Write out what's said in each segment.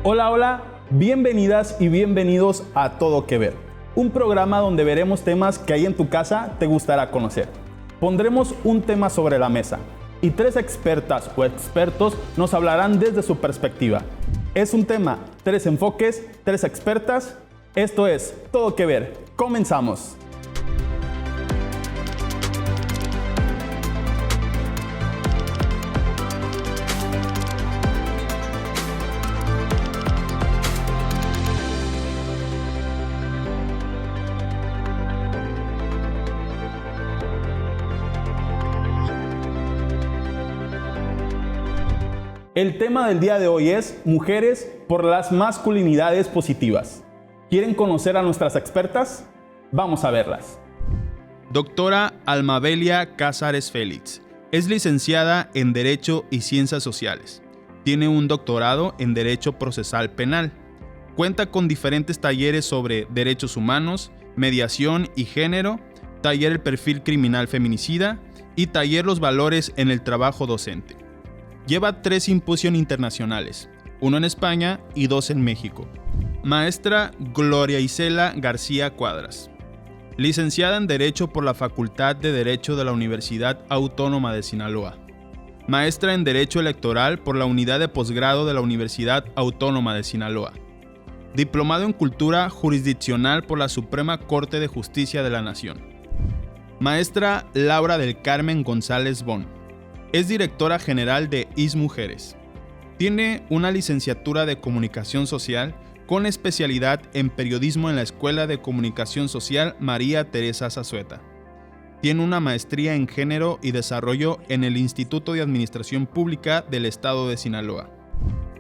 Hola, hola, bienvenidas y bienvenidos a Todo Que Ver, un programa donde veremos temas que ahí en tu casa te gustará conocer. Pondremos un tema sobre la mesa y 3 expertas o expertos nos hablarán desde su perspectiva. Es un tema, 3 enfoques, 3 expertas. Esto es Todo Que Ver. Comenzamos. El tema del día de hoy es mujeres por las masculinidades positivas. ¿Quieren conocer a nuestras expertas? Vamos a verlas. Doctora Almabelia Cázares Félix. Es licenciada en Derecho y Ciencias Sociales. Tiene un doctorado en Derecho Procesal Penal. Cuenta con diferentes talleres sobre derechos humanos, mediación y género, taller El perfil criminal feminicida y taller Los valores en el trabajo docente. Lleva 3 simposios internacionales, 1 en España y 2 en México. Maestra Gloria Isela García Cuadras. Licenciada en Derecho por la Facultad de Derecho de la Universidad Autónoma de Sinaloa. Maestra en Derecho Electoral por la Unidad de Posgrado de la Universidad Autónoma de Sinaloa. Diplomado en Cultura Jurisdiccional por la Suprema Corte de Justicia de la Nación. Maestra Laura del Carmen González Bon. Es directora general de ISMujeres. Tiene una licenciatura de Comunicación Social con especialidad en Periodismo en la Escuela de Comunicación Social María Teresa Zazueta. Tiene una maestría en Género y Desarrollo en el Instituto de Administración Pública del Estado de Sinaloa.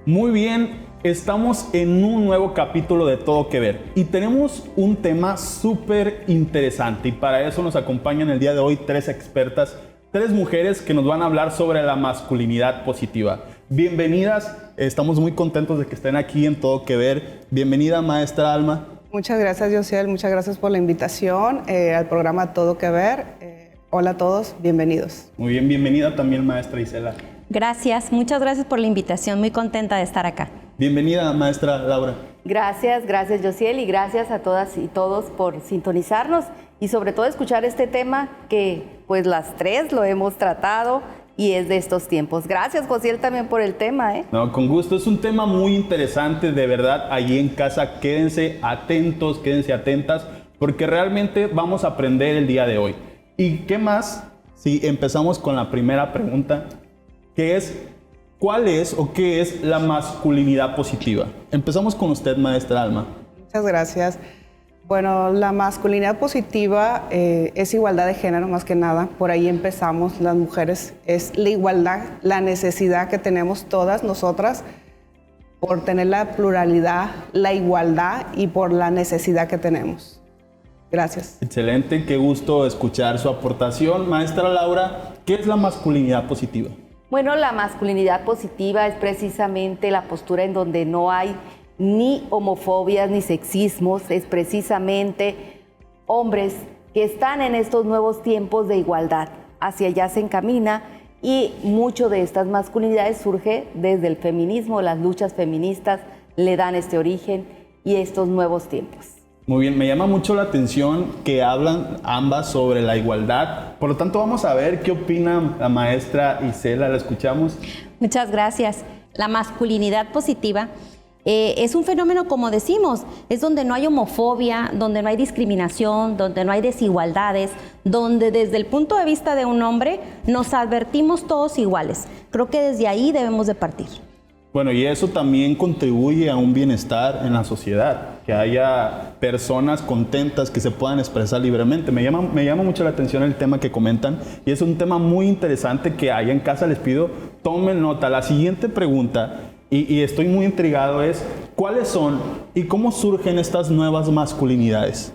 Muy bien, estamos en un nuevo capítulo de Todo Que Ver y tenemos un tema súper interesante y para eso nos acompañan el día de hoy 3 expertas, 3 mujeres que nos van a hablar sobre la masculinidad positiva. Bienvenidas, estamos muy contentos de que estén aquí en Todo Que Ver. Bienvenida, maestra Alma. Muchas gracias, Josiel, muchas gracias por la invitación al programa Todo Que Ver. Hola a todos, bienvenidos. Muy bien, bienvenida también, maestra Isela. Gracias, muchas gracias por la invitación, muy contenta de estar acá. Bienvenida, maestra Laura. Gracias, Josiel, y gracias a todas y todos por sintonizarnos y sobre todo escuchar este tema que pues las 3 lo hemos tratado y es de estos tiempos. Gracias, Josiel, también por el tema. No, con gusto, es un tema muy interesante, de verdad, allí en casa quédense atentos, quédense atentas, porque realmente vamos a aprender el día de hoy. ¿Y qué más si empezamos con la primera pregunta, que es ¿cuál es o qué es la masculinidad positiva? Empezamos con usted, maestra Alma. Muchas gracias. Bueno, la masculinidad positiva es igualdad de género más que nada. Por ahí empezamos las mujeres. Es la igualdad, la necesidad que tenemos todas nosotras por tener la pluralidad, la igualdad y por la necesidad que tenemos. Gracias. Excelente, qué gusto escuchar su aportación. Maestra Laura, ¿qué es la masculinidad positiva? Bueno, la masculinidad positiva es precisamente la postura en donde no hay ni homofobias ni sexismos, es precisamente hombres que están en estos nuevos tiempos de igualdad. Hacia allá se encamina y mucho de estas masculinidades surge desde el feminismo, las luchas feministas le dan este origen y estos nuevos tiempos. Muy bien, me llama mucho la atención que hablan ambas sobre la igualdad. Por lo tanto, vamos a ver qué opina la maestra Isela. ¿La escuchamos? Muchas gracias. La masculinidad positiva es un fenómeno, como decimos, es donde no hay homofobia, donde no hay discriminación, donde no hay desigualdades, donde desde el punto de vista de un hombre nos advertimos todos iguales. Creo que desde ahí debemos de partir. Bueno, y eso también contribuye a un bienestar en la sociedad, que haya personas contentas que se puedan expresar libremente. Me llama mucho la atención el tema que comentan y es un tema muy interesante que allá en casa les pido, tomen nota. La siguiente pregunta, y estoy muy intrigado, es ¿cuáles son y cómo surgen estas nuevas masculinidades?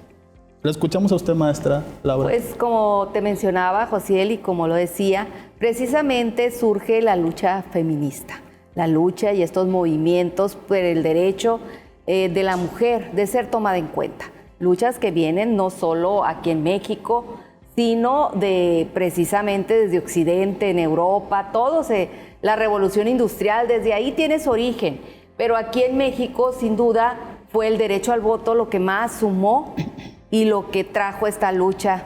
¿La escuchamos a usted, maestra Laura? Pues como te mencionaba, Josiel, y como lo decía, precisamente surge la lucha feminista. La lucha y estos movimientos por el derecho de la mujer de ser tomada en cuenta. Luchas que vienen no solo aquí en México, sino precisamente desde Occidente, en Europa, la revolución industrial, desde ahí tiene su origen. Pero aquí en México, sin duda, fue el derecho al voto lo que más sumó y lo que trajo esta lucha.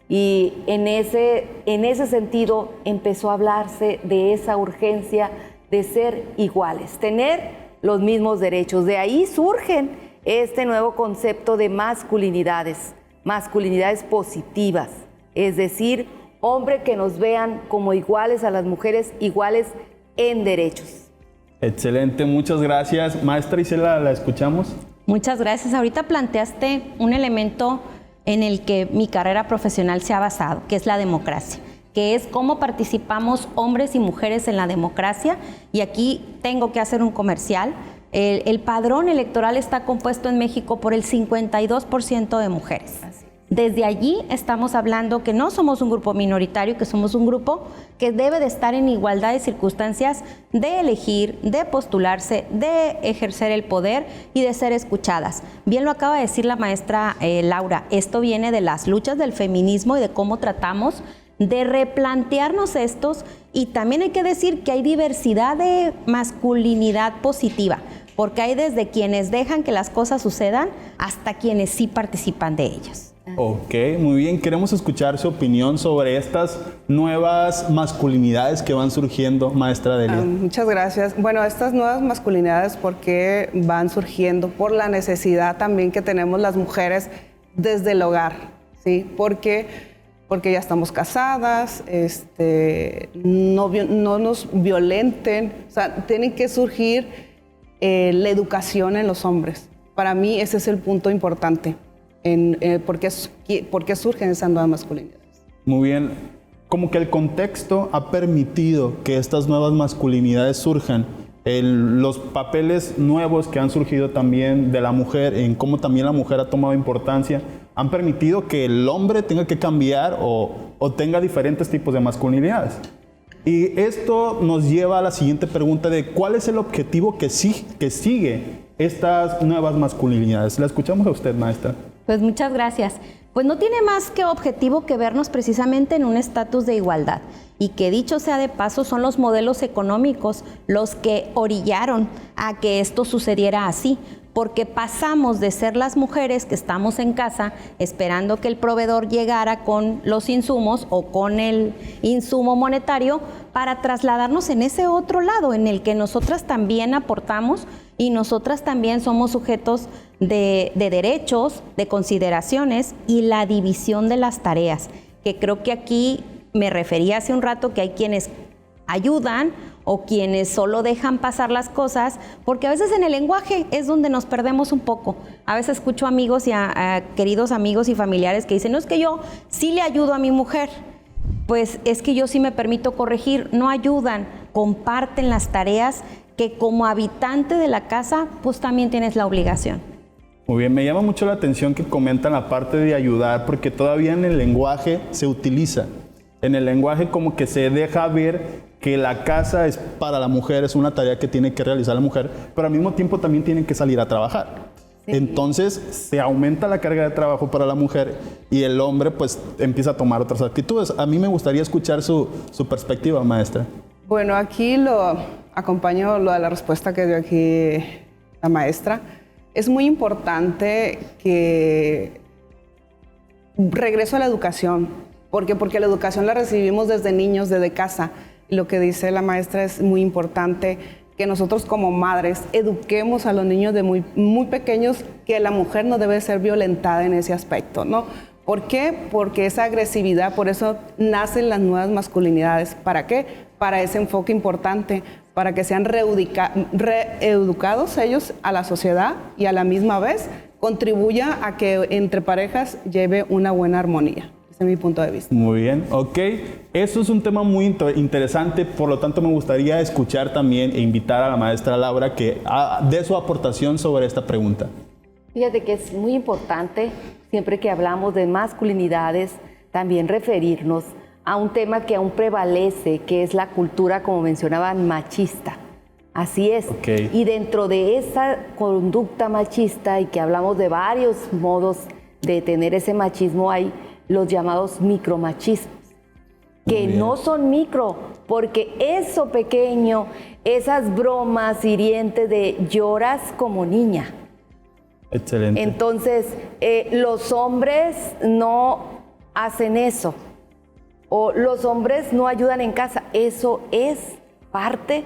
Y en ese sentido empezó a hablarse de esa urgencia de ser iguales, tener los mismos derechos. De ahí surgen este nuevo concepto de masculinidades positivas, es decir, hombres que nos vean como iguales a las mujeres, iguales en derechos. Excelente, muchas gracias. Maestra Isela, ¿la escuchamos? Muchas gracias. Ahorita planteaste un elemento en el que mi carrera profesional se ha basado, que es la democracia, que es cómo participamos hombres y mujeres en la democracia. Y aquí tengo que hacer un comercial. El padrón electoral está compuesto en México por el 52% de mujeres. Desde allí estamos hablando que no somos un grupo minoritario, que somos un grupo que debe de estar en igualdad de circunstancias de elegir, de postularse, de ejercer el poder y de ser escuchadas. Bien lo acaba de decir la maestra Laura, esto viene de las luchas del feminismo y de cómo tratamos de replantearnos estos, y también hay que decir que hay diversidad de masculinidad positiva, porque hay desde quienes dejan que las cosas sucedan hasta quienes sí participan de ellas. Ok, muy bien. Queremos escuchar su opinión sobre estas nuevas masculinidades que van surgiendo, maestra Delia. Muchas gracias. Bueno, estas nuevas masculinidades, ¿por qué van surgiendo? Por la necesidad también que tenemos las mujeres desde el hogar, ¿sí? Porque ya estamos casadas, no nos violenten, o sea, tiene que surgir la educación en los hombres. Para mí ese es el punto importante. ¿Por qué surgen esas nuevas masculinidades? Muy bien, como que el contexto ha permitido que estas nuevas masculinidades surjan, los papeles nuevos que han surgido también de la mujer, en cómo también la mujer ha tomado importancia, han permitido que el hombre tenga que cambiar o tenga diferentes tipos de masculinidades. Y esto nos lleva a la siguiente pregunta de ¿cuál es el objetivo que sigue estas nuevas masculinidades? La escuchamos a usted, maestra. Pues muchas gracias. Pues no tiene más que objetivo que vernos precisamente en un estatus de igualdad, y que dicho sea de paso son los modelos económicos los que orillaron a que esto sucediera así, porque pasamos de ser las mujeres que estamos en casa esperando que el proveedor llegara con los insumos o con el insumo monetario para trasladarnos en ese otro lado en el que nosotras también aportamos y nosotras también somos sujetos de derechos, de consideraciones y la división de las tareas, que creo que aquí me refería hace un rato que hay quienes ayudan o quienes solo dejan pasar las cosas, porque a veces en el lenguaje es donde nos perdemos un poco. A veces escucho amigos y a queridos amigos y familiares que dicen, no, es que yo sí le ayudo a mi mujer, pues es que yo sí me permito corregir. No ayudan, comparten las tareas que como habitante de la casa, pues también tienes la obligación. Muy bien, me llama mucho la atención que comentan la parte de ayudar, porque todavía en el lenguaje se utiliza. En el lenguaje como que se deja ver que la casa es para la mujer, es una tarea que tiene que realizar la mujer, pero al mismo tiempo también tienen que salir a trabajar. Sí. Entonces se aumenta la carga de trabajo para la mujer y el hombre pues empieza a tomar otras actitudes. A mí me gustaría escuchar su perspectiva, maestra. Bueno, aquí lo acompaño lo de la respuesta que dio aquí la maestra. Es muy importante que regreso a la educación. Porque la educación la recibimos desde niños, desde casa. Lo que dice la maestra es muy importante, que nosotros como madres eduquemos a los niños de muy, muy pequeños que la mujer no debe ser violentada en ese aspecto, ¿no? ¿Por qué? Porque esa agresividad, por eso nacen las nuevas masculinidades. ¿Para qué? Para ese enfoque importante, para que sean reeducados ellos a la sociedad y a la misma vez contribuya a que entre parejas lleve una buena armonía. Ese es mi punto de vista. Muy bien, ok. Eso es un tema muy interesante, por lo tanto me gustaría escuchar también e invitar a la maestra Laura que dé su aportación sobre esta pregunta. Fíjate que es muy importante, siempre que hablamos de masculinidades, también referirnos a un tema que aún prevalece, que es la cultura, como mencionaban, machista. Así es. Okay. Y dentro de esa conducta machista, y que hablamos de varios modos de tener ese machismo, hay los llamados micromachismos, que no son micro, porque eso pequeño, esas bromas hirientes de lloras como niña. Excelente. Entonces, los hombres no hacen eso, o los hombres no ayudan en casa. Eso es parte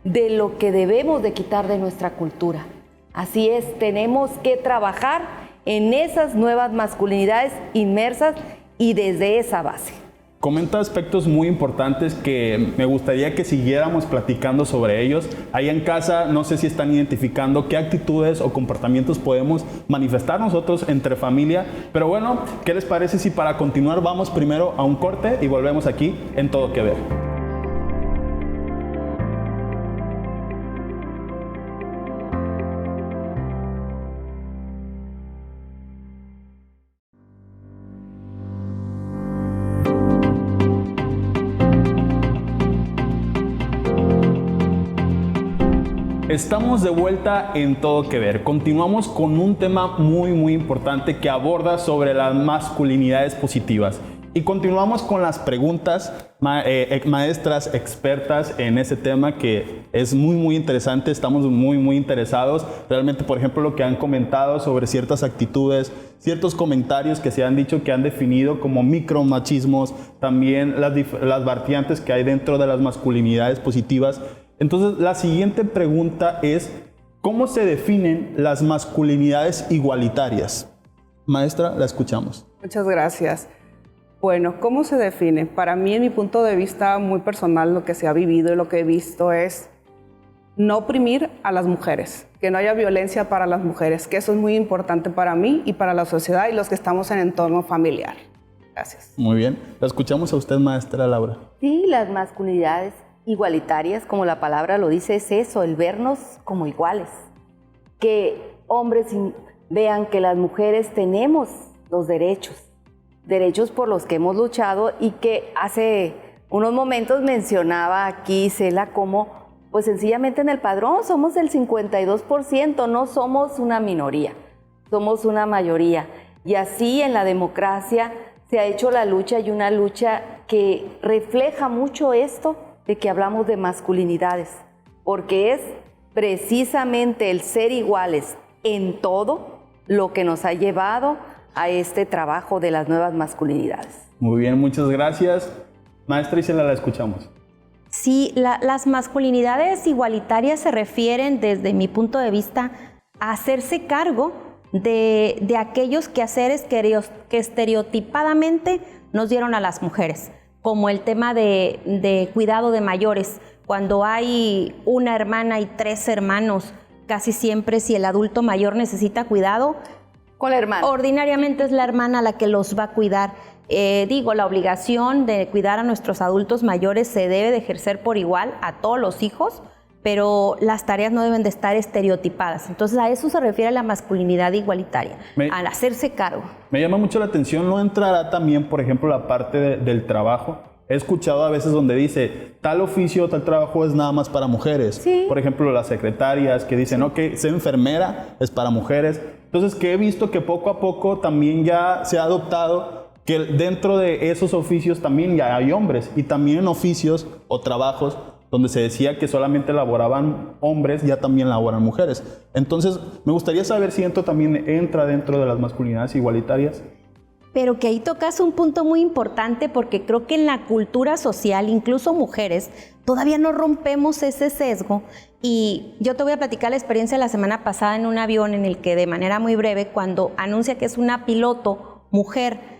de lo que debemos de quitar de nuestra cultura. Así es, tenemos que trabajar en esas nuevas masculinidades inmersas y desde esa base. Comenta aspectos muy importantes que me gustaría que siguiéramos platicando sobre ellos. Ahí en casa, no sé si están identificando qué actitudes o comportamientos podemos manifestar nosotros entre familia. Pero bueno, ¿qué les parece si para continuar vamos primero a un corte y volvemos aquí en Todo Que Ver? Estamos de vuelta en Todo Que Ver. Continuamos con un tema muy importante que aborda sobre las masculinidades positivas. Y continuamos con las preguntas, maestras expertas en ese tema que es muy interesante. Estamos muy interesados. Realmente, por ejemplo, lo que han comentado sobre ciertas actitudes, ciertos comentarios que se han dicho que han definido como micromachismos, también las variantes que hay dentro de las masculinidades positivas. Entonces, la siguiente pregunta es, ¿cómo se definen las masculinidades igualitarias? Maestra, la escuchamos. Muchas gracias. Bueno, ¿cómo se define? Para mí, en mi punto de vista muy personal, lo que se ha vivido y lo que he visto es no oprimir a las mujeres, que no haya violencia para las mujeres, que eso es muy importante para mí y para la sociedad y los que estamos en entorno familiar. Gracias. Muy bien. La escuchamos a usted, maestra Laura. Sí, las masculinidades igualitarias, como la palabra lo dice, es eso, el vernos como iguales. Que hombres vean que las mujeres tenemos los derechos por los que hemos luchado, y que hace unos momentos mencionaba aquí Cela como, pues sencillamente en el padrón somos el 52%, no somos una minoría, somos una mayoría. Y así en la democracia se ha hecho la lucha, y una lucha que refleja mucho esto de que hablamos de masculinidades, porque es precisamente el ser iguales en todo lo que nos ha llevado a este trabajo de las nuevas masculinidades. Muy bien, muchas gracias. Maestra Isela, la escuchamos. Sí, las masculinidades igualitarias se refieren, desde mi punto de vista, a hacerse cargo de aquellos quehaceres que estereotipadamente nos dieron a las mujeres, como el tema de cuidado de mayores. Cuando hay una hermana y 3 hermanos, casi siempre si el adulto mayor necesita cuidado, con la hermana, ordinariamente es la hermana la que los va a cuidar. La obligación de cuidar a nuestros adultos mayores se debe de ejercer por igual a todos los hijos, pero las tareas no deben de estar estereotipadas. Entonces a eso se refiere la masculinidad igualitaria, al hacerse cargo. Me llama mucho la atención, ¿no entrará también, por ejemplo, la parte del trabajo? He escuchado a veces donde dice, tal oficio, tal trabajo es nada más para mujeres. Sí. Por ejemplo, las secretarias que dicen, ok, ser enfermera es para mujeres. Entonces, que he visto que poco a poco también ya se ha adoptado que dentro de esos oficios también ya hay hombres, y también en oficios o trabajos donde se decía que solamente laboraban hombres, ya también laboran mujeres. Entonces, me gustaría saber si esto también entra dentro de las masculinidades igualitarias. Pero que ahí tocas un punto muy importante, porque creo que en la cultura social, incluso mujeres, todavía no rompemos ese sesgo. Y yo te voy a platicar la experiencia de la semana pasada en un avión en el que, de manera muy breve, cuando anuncia que es una piloto mujer,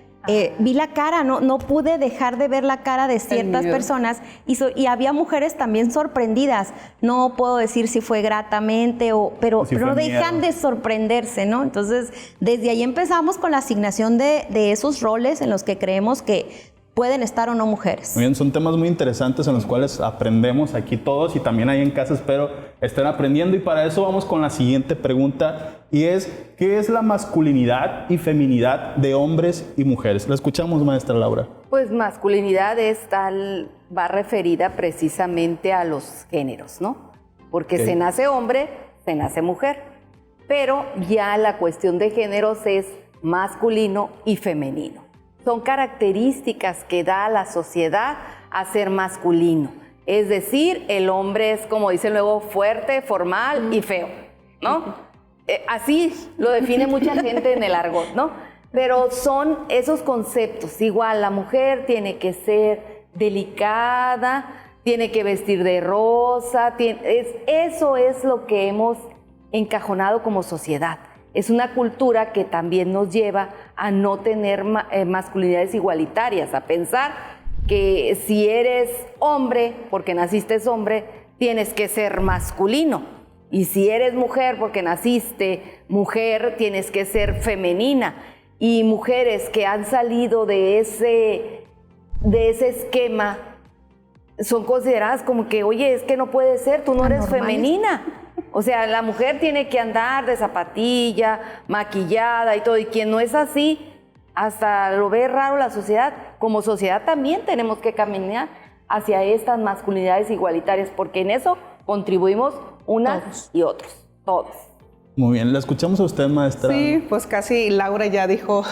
vi la cara, no pude dejar de ver la cara de ciertas personas, y había mujeres también sorprendidas. No puedo decir si fue gratamente, pero no dejan de sorprenderse, ¿no? Entonces, desde ahí empezamos con la asignación de esos roles en los que creemos que pueden estar o no mujeres. Muy bien, son temas muy interesantes en los cuales aprendemos aquí todos, y también ahí en casa espero estén aprendiendo. Y para eso vamos con la siguiente pregunta, y es, ¿qué es la masculinidad y feminidad de hombres y mujeres? La escuchamos, maestra Laura. Pues masculinidad va referida precisamente a los géneros, ¿no? Porque se nace hombre, se nace mujer, pero ya la cuestión de géneros es masculino y femenino. Son características que da a la sociedad a ser masculino, Es decir, el hombre es, como dicen luego, fuerte, formal y feo, ¿no? Así lo define mucha gente en el argot, ¿no? Pero son esos conceptos. Igual, la mujer tiene que ser delicada, tiene que vestir de rosa, eso es lo que hemos encajonado como sociedad. Es una cultura que también nos lleva a no tener masculinidades igualitarias, a pensar que si eres hombre, porque naciste hombre, tienes que ser masculino. Y si eres mujer, porque naciste mujer, tienes que ser femenina. Y mujeres que han salido de ese esquema son consideradas como que, oye, es que no puede ser, tú no eres femenina. O sea, la mujer tiene que andar de zapatilla, maquillada y todo. Y quien no es así, hasta lo ve raro la sociedad. Como sociedad también tenemos que caminar hacia estas masculinidades igualitarias, porque en eso contribuimos unas y otros, todos. Muy bien, la escuchamos a usted, maestra. Sí, pues casi Laura ya dijo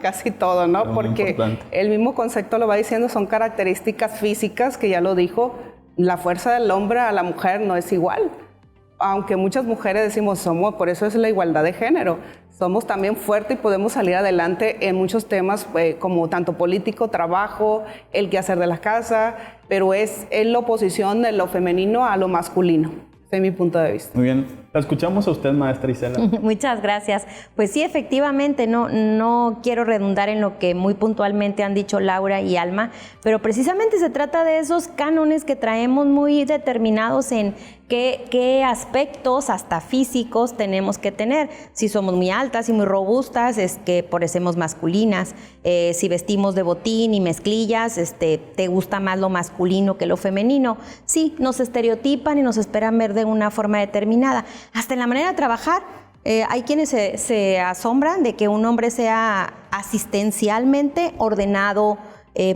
casi todo, ¿no? Muy porque importante. el mismo concepto lo va diciendo, son características físicas que ya lo dijo, la fuerza del hombre a la mujer no es igual. Aunque muchas mujeres decimos por eso es la igualdad de género, somos también fuertes y podemos salir adelante en muchos temas como tanto político, trabajo, el quehacer de la casa, pero es la oposición de lo femenino a lo masculino. Ese es mi punto de vista. Muy bien, la escuchamos a usted, maestra Isela. Muchas gracias. Pues sí, efectivamente, no quiero redundar en lo que muy puntualmente han dicho Laura y Alma, pero precisamente se trata de esos cánones que traemos muy determinados en qué aspectos, hasta físicos, tenemos que tener. Si somos muy altas y muy robustas, es que parecemos masculinas. Si vestimos de botín y mezclillas, te gusta más lo masculino que lo femenino. Sí, nos estereotipan y nos esperan ver de una forma determinada. Hasta en la manera de trabajar, hay quienes se asombran de que un hombre sea asistencialmente ordenado,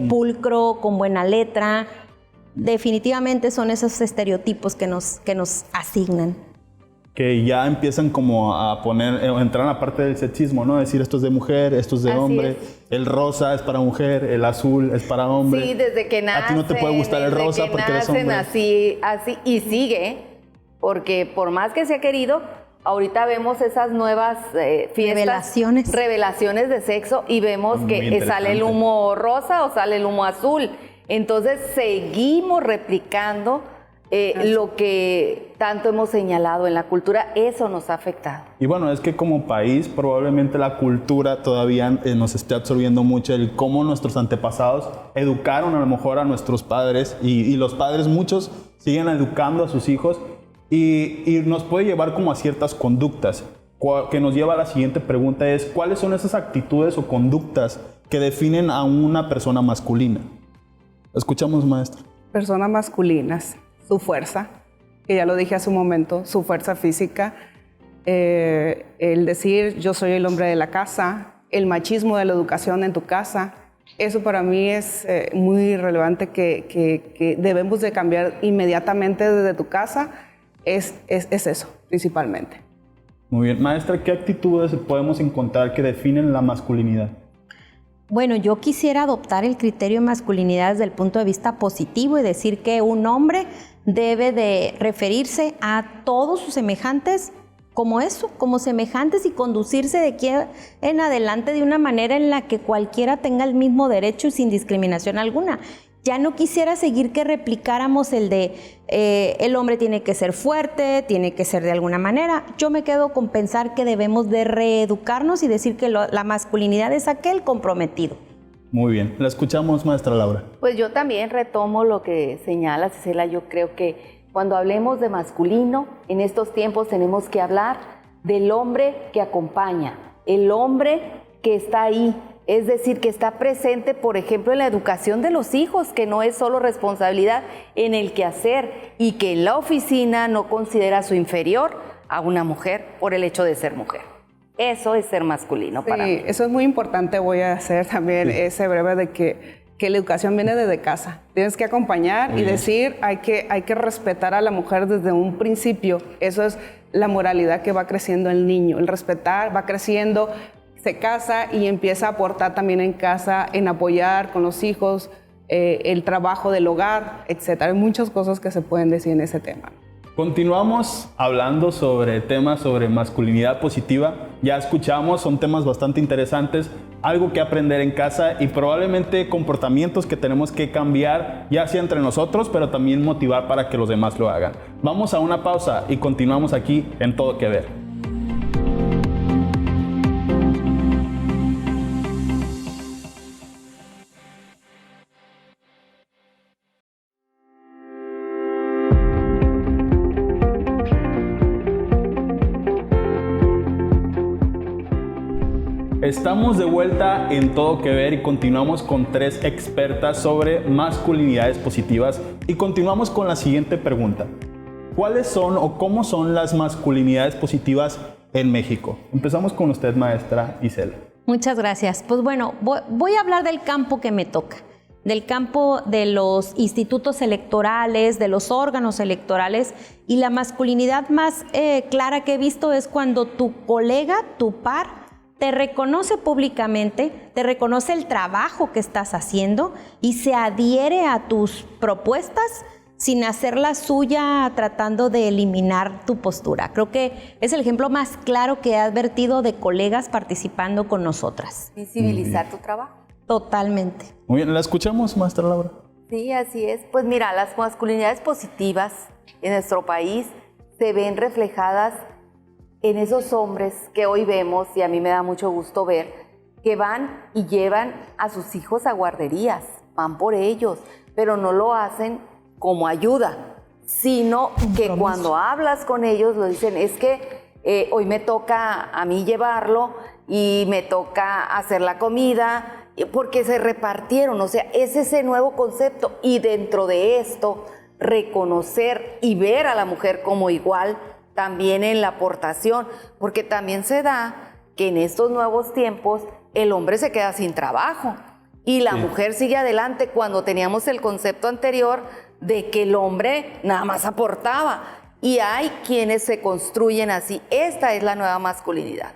pulcro, con buena letra. Definitivamente son esos estereotipos que nos asignan. Que ya empiezan como a entrar en la parte del sexismo, ¿no? Decir esto es de mujer, esto es de hombre, el rosa es para mujer, el azul es para hombre. Sí, desde que nacen. A ti no te puede gustar el rosa porque eres hombre. Así, y sigue, porque por más que se ha querido, ahorita vemos esas nuevas fiestas. Revelaciones de sexo y vemos que sale el humo rosa o sale el humo azul. Entonces seguimos replicando lo que tanto hemos señalado en la cultura. Eso nos ha afectado. Y bueno, es que como país probablemente la cultura todavía nos esté absorbiendo mucho el cómo nuestros antepasados educaron a lo mejor a nuestros padres y los padres muchos siguen educando a sus hijos y nos puede llevar como a ciertas conductas que nos lleva a la siguiente pregunta es ¿cuáles son esas actitudes o conductas que definen a una persona masculina? Escuchamos, maestra. Personas masculinas, su fuerza, que ya lo dije hace un momento, su fuerza física, el decir yo soy el hombre de la casa, el machismo de la educación en tu casa, eso para mí es muy relevante que debemos de cambiar inmediatamente desde tu casa, es eso principalmente. Muy bien, maestra, ¿qué actitudes podemos encontrar que definen la masculinidad? Bueno, yo quisiera adoptar el criterio de masculinidad desde el punto de vista positivo y decir que un hombre debe de referirse a todos sus semejantes como eso, como semejantes y conducirse de aquí en adelante de una manera en la que cualquiera tenga el mismo derecho y sin discriminación alguna. Ya no quisiera seguir que replicáramos el de el hombre tiene que ser fuerte, tiene que ser de alguna manera. Yo me quedo con pensar que debemos de reeducarnos y decir que la masculinidad es aquel comprometido. Muy bien. La escuchamos, maestra Laura. Pues yo también retomo lo que señala Isela. Yo creo que cuando hablemos de masculino, en estos tiempos tenemos que hablar del hombre que acompaña, el hombre que está ahí. Es decir, que está presente, por ejemplo, en la educación de los hijos, que no es solo responsabilidad en el quehacer y que en la oficina no considera su inferior a una mujer por el hecho de ser mujer. Eso es ser masculino para mí. Eso es muy importante. Voy a hacer también ese breve de que la educación viene desde casa. Tienes que acompañar y decir, hay que respetar a la mujer desde un principio. Eso es la moralidad que va creciendo el niño. El respetar va creciendo, se casa y empieza a aportar también en casa, en apoyar con los hijos, el trabajo del hogar, etcétera. Hay muchas cosas que se pueden decir en ese tema. Continuamos hablando sobre temas sobre masculinidad positiva. Ya escuchamos, son temas bastante interesantes, algo que aprender en casa y probablemente comportamientos que tenemos que cambiar, ya sea entre nosotros, pero también motivar para que los demás lo hagan. Vamos a una pausa y continuamos aquí en Todo Que Ver. Estamos de vuelta en Todo Que Ver y continuamos con 3 expertas sobre masculinidades positivas y continuamos con la siguiente pregunta. ¿Cuáles son o cómo son las masculinidades positivas en México? Empezamos con usted, maestra Isela. Muchas gracias. Pues bueno, voy a hablar del campo que me toca, del campo de los institutos electorales, de los órganos electorales, y la masculinidad más clara que he visto es cuando tu colega, tu par, te reconoce públicamente, te reconoce el trabajo que estás haciendo y se adhiere a tus propuestas sin hacer la suya, tratando de eliminar tu postura. Creo que es el ejemplo más claro que he advertido de colegas participando con nosotras. Visibilizar tu trabajo. Totalmente. Muy bien, ¿la escuchamos, maestra Laura? Sí, así es. Pues mira, las masculinidades positivas en nuestro país se ven reflejadas en esos hombres que hoy vemos, y a mí me da mucho gusto ver, que van y llevan a sus hijos a guarderías, van por ellos, pero no lo hacen como ayuda, sino que cuando hablas con ellos lo dicen, es que hoy me toca a mí llevarlo y me toca hacer la comida, porque se repartieron, o sea, es ese nuevo concepto, y dentro de esto, reconocer y ver a la mujer como igual, también en la aportación, porque también se da que en estos nuevos tiempos el hombre se queda sin trabajo y la mujer sigue adelante, cuando teníamos el concepto anterior de que el hombre nada más aportaba, y hay quienes se construyen así. Esta es la nueva masculinidad.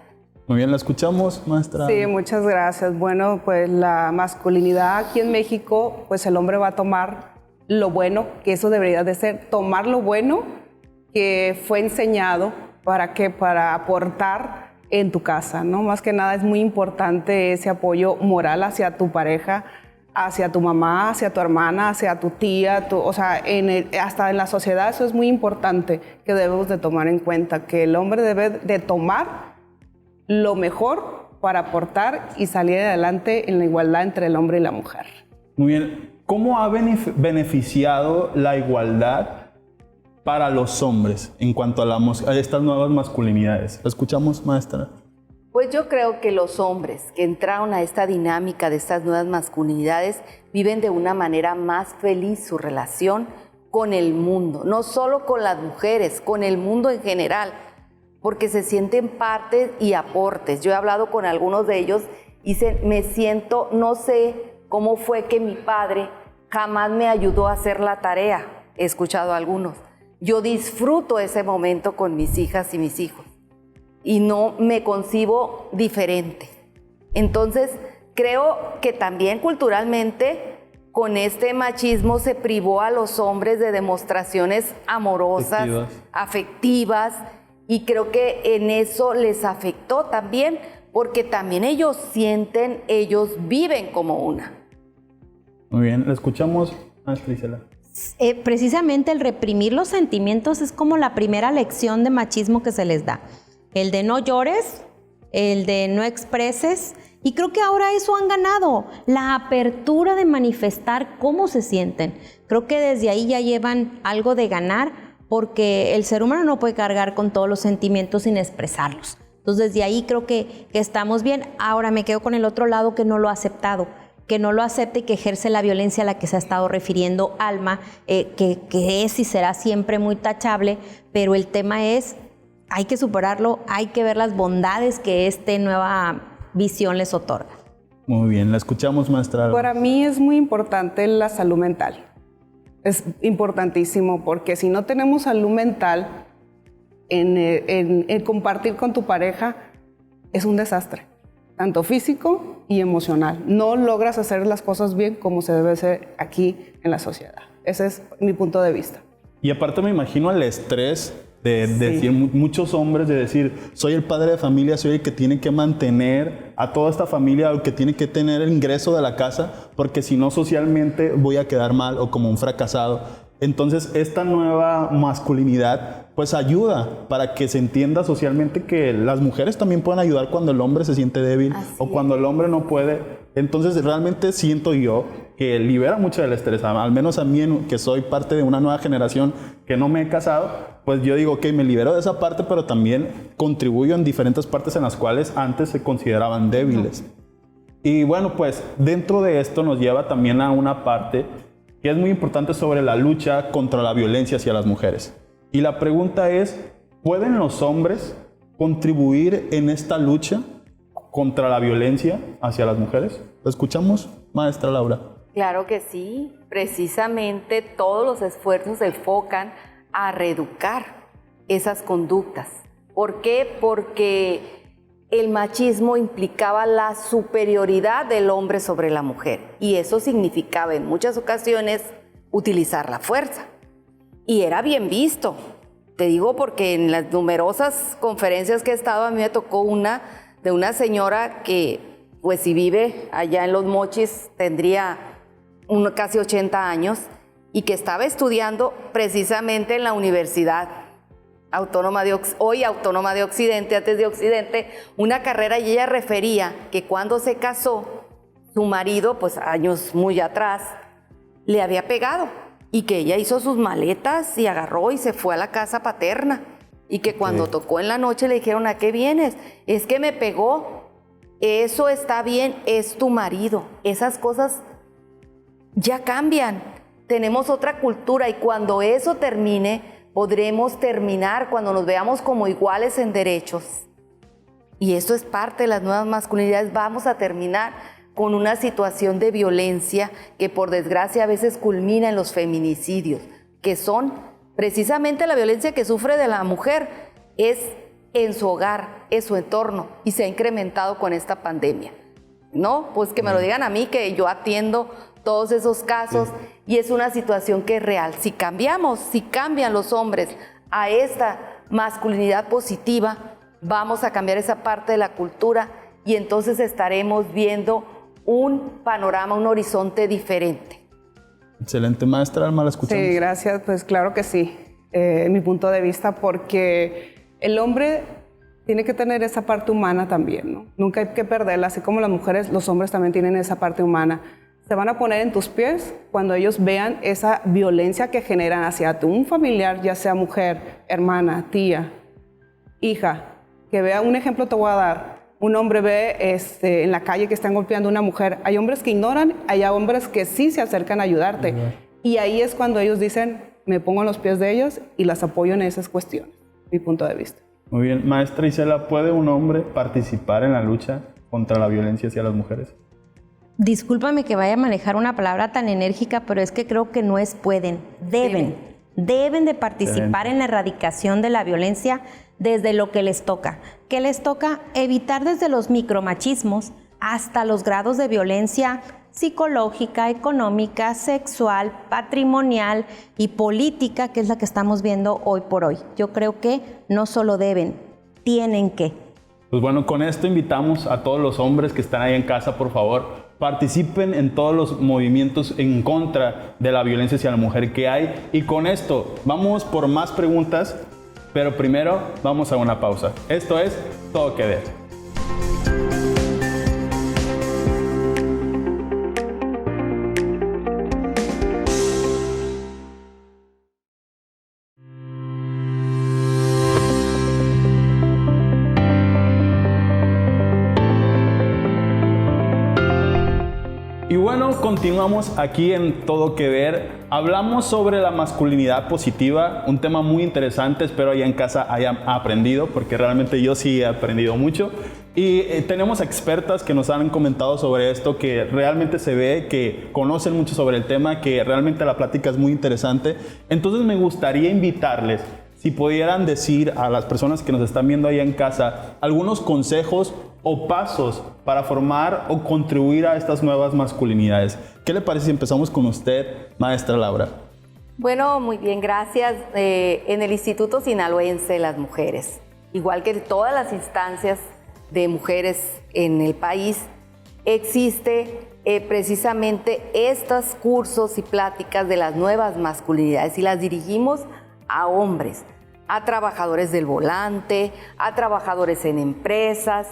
Muy bien, ¿la escuchamos, maestra? Sí, muchas gracias. Bueno, pues la masculinidad aquí en México, pues el hombre va a tomar lo bueno, que eso debería de ser, tomar lo bueno que fue enseñado, ¿para qué? Para aportar en tu casa, ¿no? Más que nada es muy importante ese apoyo moral hacia tu pareja, hacia tu mamá, hacia tu hermana, hacia tu tía, o sea, hasta en la sociedad eso es muy importante, que debemos de tomar en cuenta, que el hombre debe de tomar lo mejor para aportar y salir adelante en la igualdad entre el hombre y la mujer. Muy bien. ¿Cómo ha beneficiado la igualdad para los hombres en cuanto a estas nuevas masculinidades? ¿Lo escuchamos, maestra? Pues yo creo que los hombres que entraron a esta dinámica de estas nuevas masculinidades viven de una manera más feliz su relación con el mundo, no solo con las mujeres, con el mundo en general, porque se sienten partes y aportes. Yo he hablado con algunos de ellos y me siento, no sé cómo fue que mi padre jamás me ayudó a hacer la tarea. He escuchado a algunos. Yo disfruto ese momento con mis hijas y mis hijos y no me concibo diferente. Entonces, creo que también culturalmente con este machismo se privó a los hombres de demostraciones amorosas, afectivas, y creo que en eso les afectó también, porque también ellos sienten, ellos viven como una. Muy bien, ¿la escuchamos, maestra Isela? Precisamente el reprimir los sentimientos es como la primera lección de machismo que se les da. El de no llores, el de no expreses, y creo que ahora eso han ganado, la apertura de manifestar cómo se sienten. Creo que desde ahí ya llevan algo de ganar, porque el ser humano no puede cargar con todos los sentimientos sin expresarlos. Entonces desde ahí creo que estamos bien. Ahora me quedo con el otro lado, que no lo ha aceptado, que no lo acepte y que ejerce la violencia a la que se ha estado refiriendo Alma, que es y será siempre muy tachable, pero el tema es, hay que superarlo, hay que ver las bondades que esta nueva visión les otorga. Muy bien, la escuchamos, maestra. Para mí es muy importante la salud mental. Es importantísimo, porque si no tenemos salud mental en compartir con tu pareja, es un desastre. tanto físico y emocional. No logras hacer las cosas bien como se debe hacer aquí en la sociedad. Ese es mi punto de vista. Y aparte me imagino el estrés de decir, muchos hombres de decir, soy el padre de familia, soy el que tiene que mantener a toda esta familia, el que tiene que tener el ingreso de la casa, porque si no socialmente voy a quedar mal o como un fracasado. Entonces esta nueva masculinidad pues ayuda para que se entienda socialmente que las mujeres también pueden ayudar cuando el hombre se siente débil o cuando el hombre no puede. Entonces realmente siento yo que libera mucho del estrés, al menos a mí que soy parte de una nueva generación que no me he casado, pues yo digo que me libero de esa parte, pero también contribuyo en diferentes partes en las cuales antes se consideraban débiles. Y bueno, pues dentro de esto nos lleva también a una parte que es muy importante sobre la lucha contra la violencia hacia las mujeres. Y la pregunta es, ¿pueden los hombres contribuir en esta lucha contra la violencia hacia las mujeres? ¿Lo escuchamos, maestra Laura? Claro que sí. Precisamente todos los esfuerzos se enfocan a reeducar esas conductas. ¿Por qué? Porque el machismo implicaba la superioridad del hombre sobre la mujer y eso significaba en muchas ocasiones utilizar la fuerza. Y era bien visto. Te digo porque en las numerosas conferencias que he estado, a mí me tocó una de una señora que, pues si vive allá en Los Mochis, tendría casi 80 años y que estaba estudiando precisamente en la Universidad Autónoma hoy Autónoma de Occidente, antes de Occidente, una carrera, y ella refería que cuando se casó, su marido, pues años muy atrás, le había pegado y que ella hizo sus maletas y agarró y se fue a la casa paterna y que cuando tocó en la noche le dijeron, ¿a qué vienes? Es que me pegó. Eso está bien, es tu marido. Esas cosas ya cambian. Tenemos otra cultura y cuando eso termine, podremos terminar cuando nos veamos como iguales en derechos. Y eso es parte de las nuevas masculinidades. Vamos a terminar con una situación de violencia que por desgracia a veces culmina en los feminicidios, que son precisamente la violencia que sufre de la mujer, es en su hogar, en su entorno, y se ha incrementado con esta pandemia. No, pues que me lo digan a mí, que yo atiendo todos esos casos, y es una situación que es real. Si cambiamos, si cambian los hombres a esta masculinidad positiva, vamos a cambiar esa parte de la cultura y entonces estaremos viendo un panorama, un horizonte diferente. Excelente, maestra Alma, ¿la escuchamos? Sí, gracias. Pues claro que sí, mi punto de vista, porque el hombre tiene que tener esa parte humana también, ¿no? Nunca hay que perderla, así como las mujeres, los hombres también tienen esa parte humana. Se van a poner en tus pies cuando ellos vean esa violencia que generan hacia un familiar, ya sea mujer, hermana, tía, hija, que vea un ejemplo, te voy a dar. Un hombre ve en la calle que están golpeando a una mujer. Hay hombres que ignoran, hay hombres que sí se acercan a ayudarte. Y ahí es cuando ellos dicen, me pongo en los pies de ellos y las apoyo en esas cuestiones, mi punto de vista. Muy bien. Maestra Isela, ¿puede un hombre participar en la lucha contra la violencia hacia las mujeres? Discúlpame que vaya a manejar una palabra tan enérgica, pero es que creo que no es pueden, deben de participar en la erradicación de la violencia desde lo que les toca. ¿Qué les toca? Evitar desde los micromachismos hasta los grados de violencia psicológica, económica, sexual, patrimonial y política, que es la que estamos viendo hoy por hoy. Yo creo que no solo deben, tienen que. Pues bueno, con esto invitamos a todos los hombres que están ahí en casa, por favor, participen en todos los movimientos en contra de la violencia hacia la mujer que hay. Y con esto vamos por más preguntas, pero primero vamos a una pausa. Esto es Todo que Ver. Y bueno, continuamos aquí en Todo que Ver. Hablamos sobre la masculinidad positiva, un tema muy interesante, espero allá en casa hayan aprendido, porque realmente yo sí he aprendido mucho. Y tenemos expertas que nos han comentado sobre esto, que realmente se ve que conocen mucho sobre el tema, que realmente la plática es muy interesante. Entonces me gustaría invitarles, si pudieran decir a las personas que nos están viendo ahí en casa algunos consejos o pasos para formar o contribuir a estas nuevas masculinidades. ¿Qué le parece si empezamos con usted, maestra Laura? Bueno, muy bien, gracias. En el Instituto Sinaloense de las Mujeres, igual que en todas las instancias de mujeres en el país, existe precisamente estos cursos y pláticas de las nuevas masculinidades y las dirigimos a hombres, a trabajadores del volante, a trabajadores en empresas,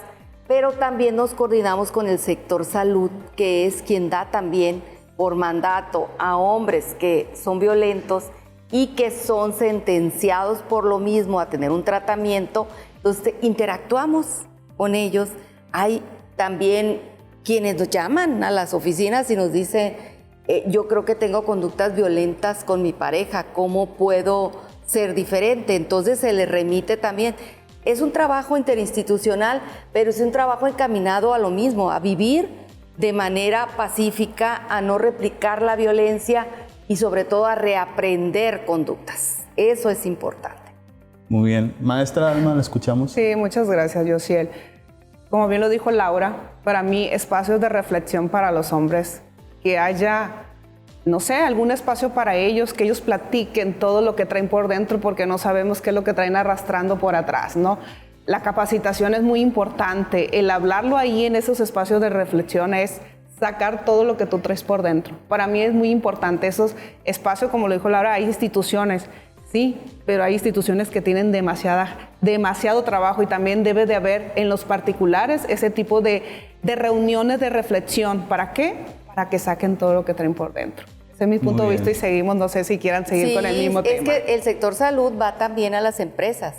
pero también nos coordinamos con el sector salud, que es quien da también por mandato a hombres que son violentos y que son sentenciados por lo mismo a tener un tratamiento. Entonces interactuamos con ellos. Hay también quienes nos llaman a las oficinas y nos dicen, yo creo que tengo conductas violentas con mi pareja, ¿cómo puedo ser diferente? Entonces se les remite también. Es un trabajo interinstitucional, pero es un trabajo encaminado a lo mismo, a vivir de manera pacífica, a no replicar la violencia y sobre todo a reaprender conductas. Eso es importante. Muy bien. Maestra Alma, ¿la escuchamos? Sí, muchas gracias, Yosiel. Como bien lo dijo Laura, para mí espacios de reflexión para los hombres, que haya, no sé, algún espacio para ellos, que ellos platiquen todo lo que traen por dentro, porque no sabemos qué es lo que traen arrastrando por atrás, ¿no? La capacitación es muy importante. El hablarlo ahí en esos espacios de reflexión es sacar todo lo que tú traes por dentro. Para mí es muy importante esos espacios, como lo dijo Laura, hay instituciones, sí, pero hay instituciones que tienen demasiado trabajo y también debe de haber en los particulares ese tipo de reuniones de reflexión. ¿Para qué? Para que saquen todo lo que traen por dentro. Ese es mi punto de vista y seguimos, no sé si quieran seguir con el mismo tema. Es que el sector salud va también a las empresas.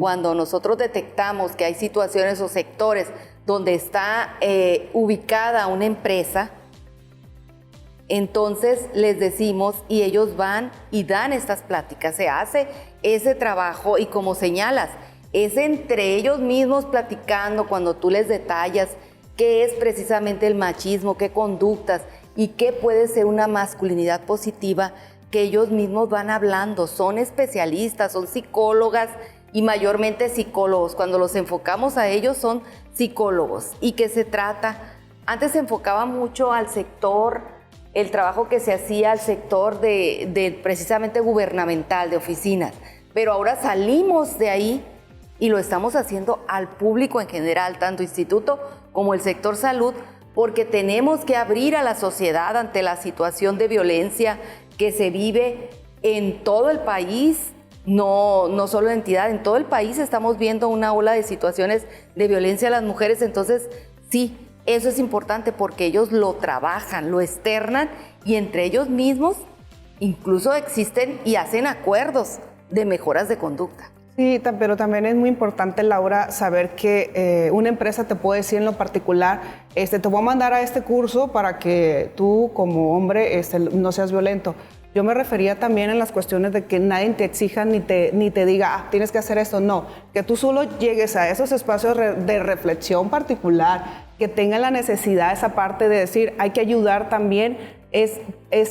Cuando nosotros detectamos que hay situaciones o sectores donde está ubicada una empresa, entonces les decimos y ellos van y dan estas pláticas, se hace ese trabajo y como señalas, es entre ellos mismos platicando cuando tú les detallas qué es precisamente el machismo, qué conductas y qué puede ser una masculinidad positiva, que ellos mismos van hablando, son especialistas, son psicólogas y mayormente psicólogos. Cuando los enfocamos a ellos son psicólogos. ¿Y qué se trata? Antes se enfocaba mucho al sector, el trabajo que se hacía al sector de precisamente gubernamental, de oficinas, pero ahora salimos de ahí y lo estamos haciendo al público en general, tanto instituto como el sector salud, porque tenemos que abrir a la sociedad ante la situación de violencia que se vive en todo el país, no solo en entidad, en todo el país estamos viendo una ola de situaciones de violencia a las mujeres. Entonces sí, eso es importante porque ellos lo trabajan, lo externan y entre ellos mismos incluso existen y hacen acuerdos de mejoras de conducta. Sí, pero también es muy importante, Laura, saber que una empresa te puede decir en lo particular, te voy a mandar a este curso para que tú como hombre no seas violento. Yo me refería también en las cuestiones de que nadie te exija ni te diga, tienes que hacer esto. No, que tú solo llegues a esos espacios de reflexión particular, que tengan la necesidad, esa parte de decir, hay que ayudar también, es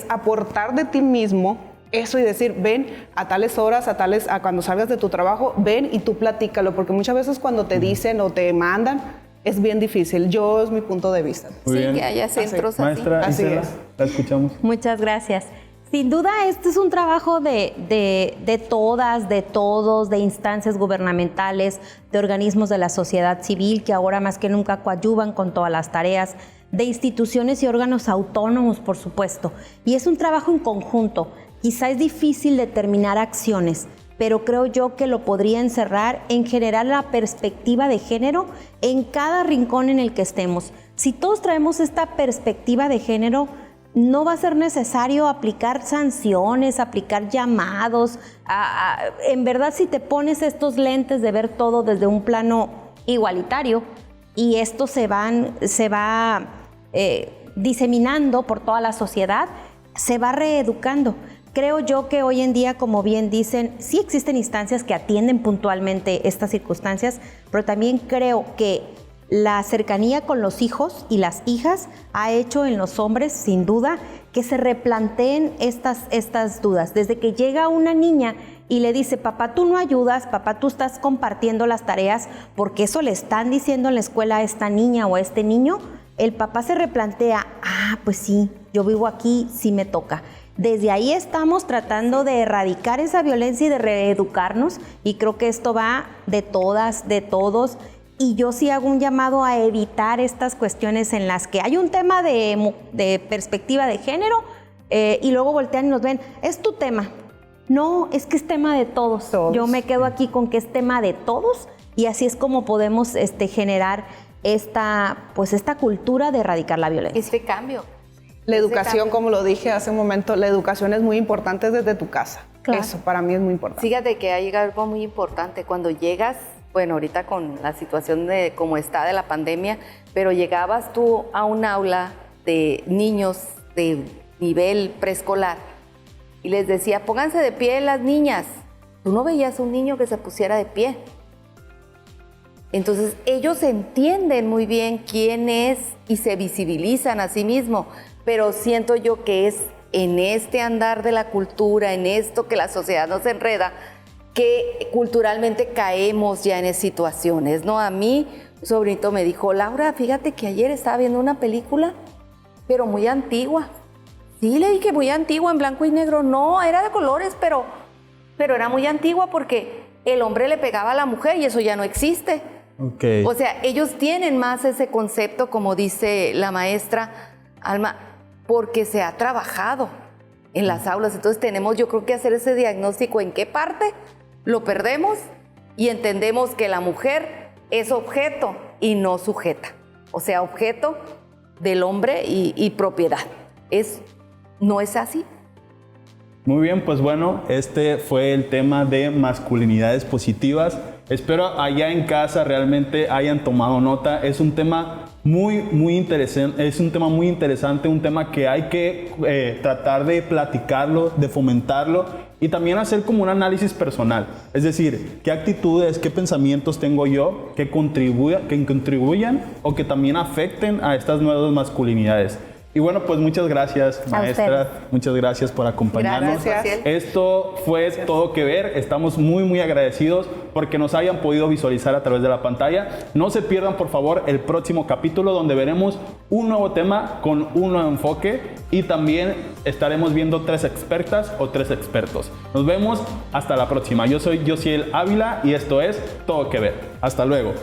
aportar de ti mismo eso y decir, ven a tales horas, a cuando salgas de tu trabajo, ven y tú platícalo, porque muchas veces cuando te dicen o te mandan, es bien difícil. Es mi punto de vista. Muy bien. Que haya centros así. Maestra Isela, la escuchamos. Muchas gracias. Sin duda, este es un trabajo de todas, de todos, de instancias gubernamentales, de organismos de la sociedad civil que ahora más que nunca coadyuvan con todas las tareas, de instituciones y órganos autónomos, por supuesto. Y es un trabajo en conjunto. Quizá es difícil determinar acciones, pero creo yo que lo podría encerrar en generar la perspectiva de género en cada rincón en el que estemos. Si todos traemos esta perspectiva de género, no va a ser necesario aplicar sanciones, aplicar llamados. En verdad, si te pones estos lentes de ver todo desde un plano igualitario y esto se va diseminando por toda la sociedad, se va reeducando. Creo yo que hoy en día, como bien dicen, sí existen instancias que atienden puntualmente estas circunstancias, pero también creo que la cercanía con los hijos y las hijas ha hecho en los hombres, sin duda, que se replanteen estas dudas. Desde que llega una niña y le dice, papá, tú no ayudas, papá, tú estás compartiendo las tareas, porque eso le están diciendo en la escuela a esta niña o a este niño, el papá se replantea, pues sí, yo vivo aquí, sí me toca. Desde ahí estamos tratando de erradicar esa violencia y de reeducarnos, y creo que esto va de todas, de todos, y yo sí hago un llamado a evitar estas cuestiones en las que hay un tema de perspectiva de género, y luego voltean y nos ven, es tu tema. No, es que es tema de todos. Yo me quedo aquí con que es tema de todos, y así es como podemos generar esta cultura de erradicar la violencia. Este cambio. La educación, como lo dije hace un momento, la educación es muy importante desde tu casa. Claro. Eso para mí es muy importante. Fíjate que hay algo muy importante. Cuando llegas, bueno, ahorita con la situación de cómo está de la pandemia, pero llegabas tú a un aula de niños de nivel preescolar y les decía, pónganse de pie las niñas. Tú no veías un niño que se pusiera de pie. Entonces ellos entienden muy bien quién es y se visibilizan a sí mismos, pero siento yo que es en este andar de la cultura, en esto que la sociedad nos enreda, que culturalmente caemos ya en situaciones, ¿no? A mí, un sobrinito me dijo, Laura, fíjate que ayer estaba viendo una película, pero muy antigua. Sí, le dije, muy antigua, en blanco y negro. No, era de colores, pero era muy antigua porque el hombre le pegaba a la mujer y eso ya no existe. Okay. O sea, ellos tienen más ese concepto, como dice la maestra Alma, porque se ha trabajado en las aulas. Entonces tenemos, yo creo, que hacer ese diagnóstico en qué parte lo perdemos y entendemos que la mujer es objeto y no sujeta. O sea, objeto del hombre y propiedad. ¿No es así? Muy bien, pues bueno, este fue el tema de masculinidades positivas. Espero allá en casa realmente hayan tomado nota. Es un tema muy interesante, un tema que hay que tratar de platicarlo, de fomentarlo y también hacer como un análisis personal. Es decir, qué actitudes, qué pensamientos tengo yo que contribuyan o que también afecten a estas nuevas masculinidades. Y bueno, pues muchas gracias, maestra. Muchas gracias por acompañarnos. Gracias. Esto fue Todo Que Ver. Estamos muy agradecidos porque nos hayan podido visualizar a través de la pantalla. No se pierdan, por favor, el próximo capítulo donde veremos un nuevo tema con un nuevo enfoque y también estaremos viendo 3 expertas o 3 expertos. Nos vemos hasta la próxima. Yo soy Josiel Ávila y esto es Todo Que Ver. Hasta luego.